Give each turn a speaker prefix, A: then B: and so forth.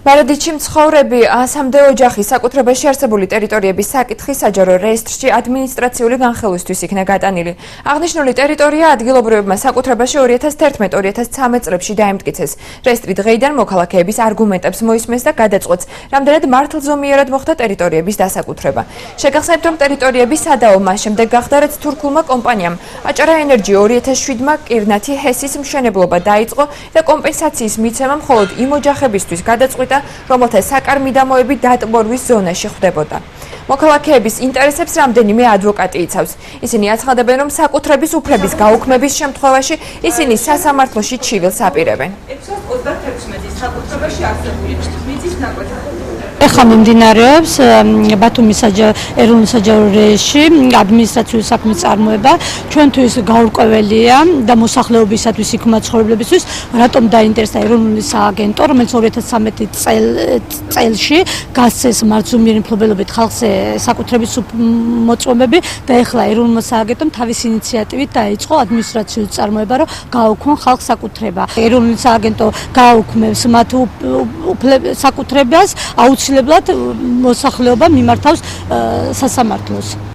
A: მარადიჩი მცხოვრები 100-მდე ოჯახი საკუთრებაში არსებული ტერიტორიების საკითხის საჯარო რეესტრში ადმინისტრაციული განხილვისთვის იქნა გატანილი. აღნიშნული ტერიტორია ადგილობრივებმა საკუთრებაში 2011-2013 წლებში დაემტკიცეს. რეესტრი დღეიდან მოქალაქეების არგუმენტებს მოისმენს და გადაწყვეტს, რამდენად მართლზომიერად მოხდა ტერიტორიების დასაკუთრება. შეგახსენებთ, რომ ტერიტორიების სადაო მას შემდეგ გახდა, რაც თურქულმა კომპანიამ აჭარა ენერჯი 2007-მა კირნათი ჰესის მშენებლობა დაიწყო და კომპენსაციის მიცემა მხოლოდ იმ ოჯახებისთვის გადაწყვიტა, რომელთა საკარმიდამოები დატბორვის ზონაში ხვდებოდა. მოქალაქეების ინტერესებს რამდენიმე ადვოკატი იცავს. ისინი აცხადებენ, რომ საკუთრების უფლების გაუქმების შემთხვევაში ისინი სასამართლოში ჩივილს აპირებენ.
B: 636 საკუთრებაში არსებული მიწის ნაკვეთი.
C: ეხლა მიმდინარეობს ბათუმის ეროვნულ საჯარო რეესტრში ადმინისტრაციული საქმის წარმოება. ჩვენთვის გაურკვეველია და მოსახლეობისათვის იქ მაცხოვრებლებისთვის, რატომ დაინტერესდა ეროვნული სააგენტო, რომელიც 2013 წელში გასცეს მართლზომიერი მფლობელობით ხალხზე საკუთრების მოწმობები და ეხლა ეროვნულმა სააგენტომ თავის ინიციატივით დაიწყო ადმინისტრაციული წარმოება, რომ გააუქმონ ხალხს საკუთრება. ეროვნული სააგენტო გააუქმებს მათ საკუთრებას, აუცილებლად მოსახლეობა მიმართავს სასამართლოს.